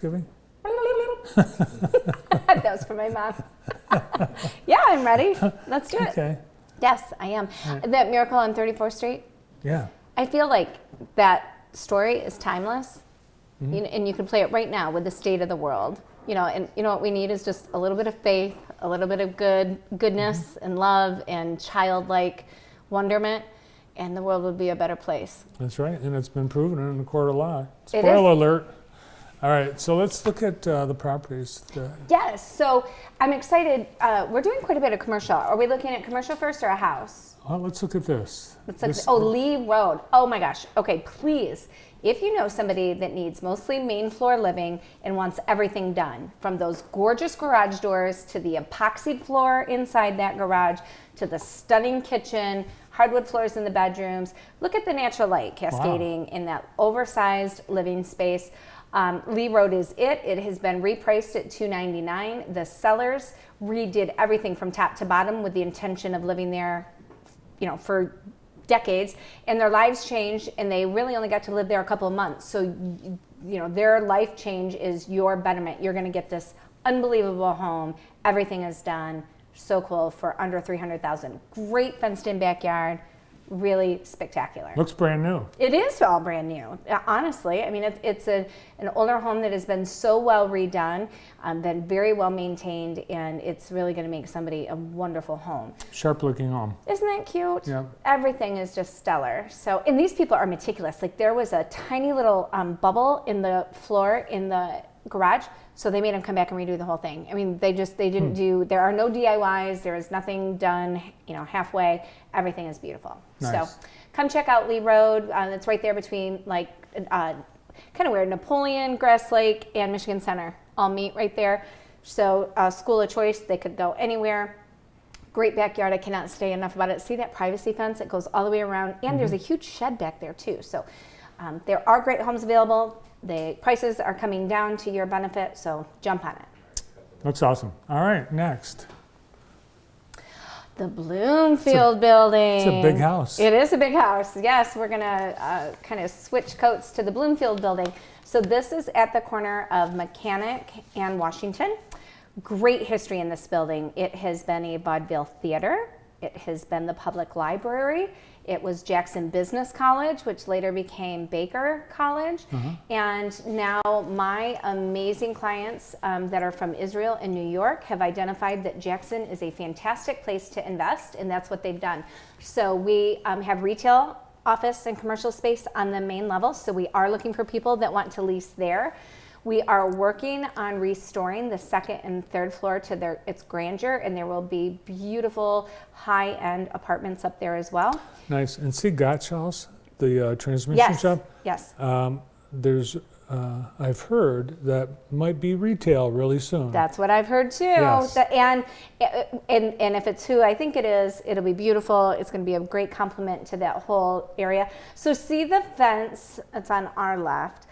Giving? That was for my mom. Yeah, I'm ready. Let's do it. Okay. Yes, I am. Right. That Miracle on 34th Street, Yeah. I feel like that story is timeless. And you can play it right now with the state of the world. And you know what we need is just a little bit of faith, a little bit of goodness and love and childlike wonderment, and the world would be a better place. That's right, and it's been proven in the court of law. It is. Spoiler alert. All right, so let's look at the properties. Yes, so I'm excited. We're doing quite a bit of commercial. Are we looking at commercial first or a house? Well, let's look at this. Lee Road. Oh my gosh. Okay, please. If you know somebody that needs mostly main floor living and wants everything done, from those gorgeous garage doors to the epoxied floor inside that garage to the stunning kitchen, hardwood floors in the bedrooms, look at the natural light cascading in that oversized living space. Lee Road is it. It has been repriced at $299. The sellers redid everything from top to bottom with the intention of living there, for decades, and their lives changed, and they really only got to live there a couple of months. So, their life change is your betterment. You're going to get this unbelievable home. Everything is done. So cool for under $300,000. Great fenced-in backyard. Really spectacular. Looks brand new. It is all brand new, honestly. I mean, it's an older home that has been so well redone, been very well maintained, and it's really going to make somebody a wonderful home. Sharp looking home. Isn't that cute? Yeah. Everything is just stellar. So, and these people are meticulous. Like, there was a tiny little bubble in the floor in the garage, so they made them come back and redo the whole thing. I mean, they didn't do, there are no DIYs, there is nothing done, halfway. Everything is beautiful. Nice. So come check out Lee Road. It's right there between kind of where Napoleon, Grass Lake, and Michigan Center all meet right there. So school of choice, they could go anywhere. Great backyard. I cannot say enough about it. See that privacy fence? It goes all the way around, and there's a huge shed back there too. So there are great homes available. The prices are coming down to your benefit, so jump on it. That's awesome. All right, next. The Bloomfield building. It's a big house. It is a big house. Yes, we're going to kind of switch coats to the Bloomfield building. So this is at the corner of Mechanic and Washington. Great history in this building. It has been a vaudeville theater. It has been the public library. It was Jackson Business College, which later became Baker College. And now my amazing clients that are from Israel and New York have identified that Jackson is a fantastic place to invest, and that's what they've done. So we have retail, office, and commercial space on the main level. So we are looking for people that want to lease there. We are working on restoring the second and third floor to its grandeur, and there will be beautiful high-end apartments up there as well. Nice. And see Gotch House, the transmission shop? Yes. There's, I've heard that might be retail really soon. That's what I've heard too. Yes. And if it's who I think it is, it'll be beautiful. It's going to be a great complement to that whole area. So see the fence that's on our left.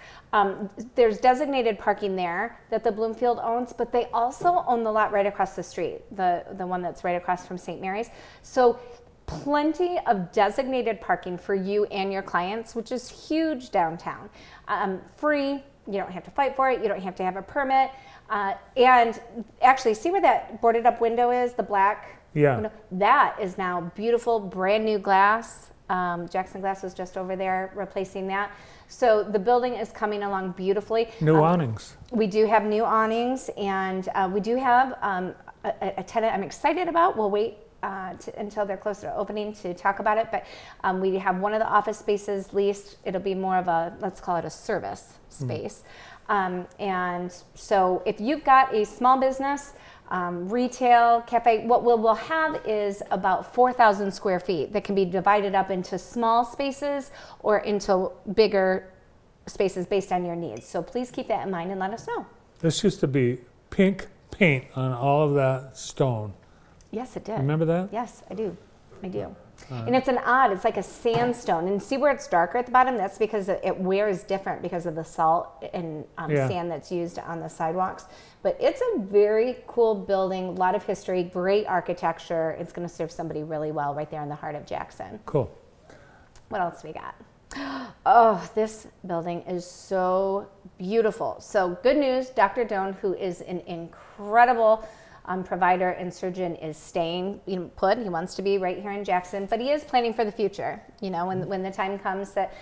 There's designated parking there that the Bloomfield owns, but they also own the lot right across the street, the one that's right across from St. Mary's. So plenty of designated parking for you and your clients, which is huge downtown. Free, you don't have to fight for it, you don't have to have a permit. And actually, see where that boarded up window is, the black window? That is now beautiful, brand new glass. Jackson Glass was just over there replacing that. So the building is coming along beautifully. New awnings. We do have new awnings, and we do have a tenant I'm excited about. We'll wait until they're closer to opening to talk about it, but we have one of the office spaces leased. It'll be more of a, let's call it a service space. And so if you've got a small business, retail, cafe, what we'll have is about 4,000 square feet that can be divided up into small spaces or into bigger spaces based on your needs. So please keep that in mind and let us know. This used to be pink paint on all of that stone. Yes, it did. Remember that? Yes, I do. And it's it's like a sandstone. And see where it's darker at the bottom? That's because it wears different because of the salt and sand that's used on the sidewalks. But it's a very cool building, a lot of history, great architecture. It's going to serve somebody really well right there in the heart of Jackson. Cool. What else we got? Oh, this building is so beautiful. So good news, Dr. Doan, who is an incredible provider and surgeon, is staying put. He wants to be right here in Jackson, but he is planning for the future, when the time comes that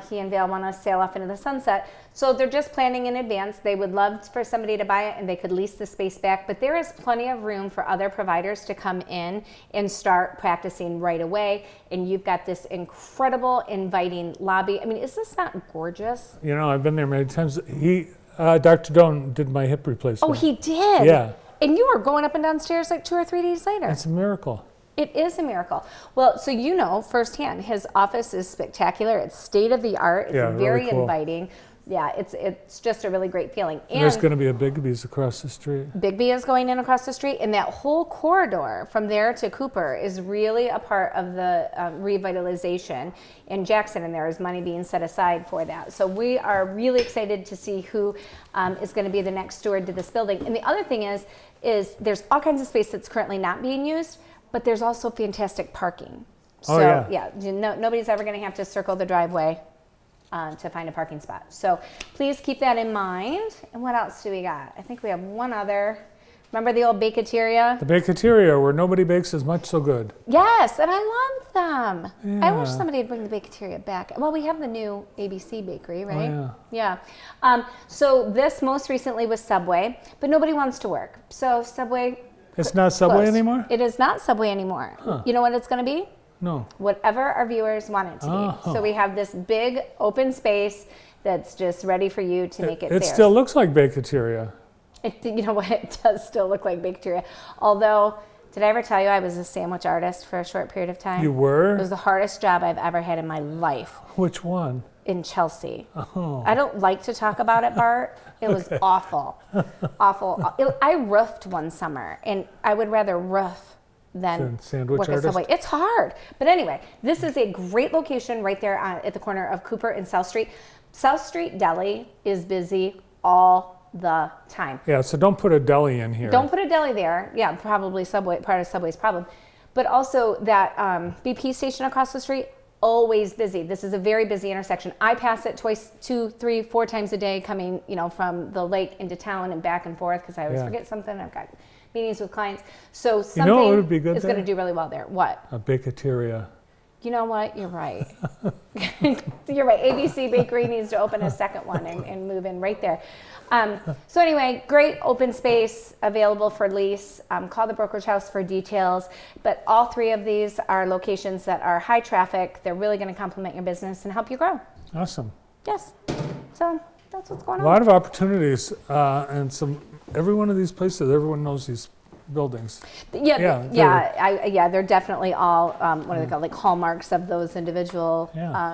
he and Vail want to sail off into the sunset. So they're just planning in advance. They would love for somebody to buy it and they could lease the space back, but there is plenty of room for other providers to come in and start practicing right away. And you've got this incredible inviting lobby. I mean, is this not gorgeous? I've been there many times. Dr. Doan did my hip replacement. Oh, he did? Yeah. And you were going up and down stairs like 2 or 3 days later. That's a miracle. It is a miracle. Well, so firsthand, his office is spectacular. It's state of the art. It's very really cool. inviting. Yeah, it's just a really great feeling. And there's going to be a Bigby's across the street. Bigby is going in across the street, and that whole corridor from there to Cooper is really a part of the revitalization in Jackson, and there is money being set aside for that. So we are really excited to see who is going to be the next steward to this building. And the other thing is there's all kinds of space that's currently not being used, but there's also fantastic parking. So nobody's ever going to have to circle the driveway to find a parking spot. So please keep that in mind. And what else do we got? I think we have one other. Remember the old baketeria? The baketeria where nobody bakes as much so good. Yes, and I love them. Yeah. I wish somebody would bring the baketeria back. Well, we have the new ABC bakery, right? Oh, yeah. So this most recently was Subway, but nobody wants to work. So Subway. It's not Subway closed. anymore? It is not Subway anymore. Huh. You know what it's going to be? No. Whatever our viewers want it to be. Oh. So we have this big open space that's just ready for you to make it It theirs. still looks like baketeria. You know what? It does still look like baketeria. Although, did I ever tell you I was a sandwich artist for a short period of time? You were? It was the hardest job I've ever had in my life. Which one? In Chelsea. Oh. I don't like to talk about it, Bart. It was awful. Awful. I roofed one summer, and I would rather roof than sandwich work at artist? Subway. It's hard. But anyway, this is a great location right there at the corner of Cooper and South Street. South Street Deli is busy all the time. Yeah, so don't put a deli in here. Don't put a deli there. Yeah, probably Subway, part of Subway's problem. But also that BP station across the street, always busy. This is a very busy intersection. I pass it twice, 2, 3, 4 times a day coming, from the lake into town and back and forth because I always forget something. I've got meetings with clients. So something what would be good is going to do really well there. What? A baketeria. You know what? You're right. You're right. ABC Bakery needs to open a second one and move in right there. So anyway, great open space available for lease. Call the Brokerage House for details. But all 3 of these are locations that are high traffic. They're really going to complement your business and help you grow. Awesome. Yes. So that's what's going A on. lot of opportunities, and every one of these places, everyone knows these buildings. They're definitely all what are they called, like hallmarks of those individual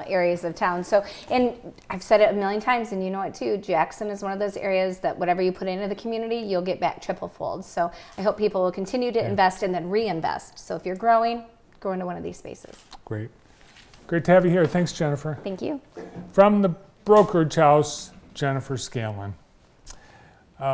areas of town. So, and I've said it a million times, and you know it too. Jackson is one of those areas that whatever you put into the community, you'll get back triple fold. So, I hope people will continue to invest and then reinvest. So, if you're growing, grow into one of these spaces. Great to have you here. Thanks, Jenifer. Thank you. From the Brokerage House, Jenifer Scanlon.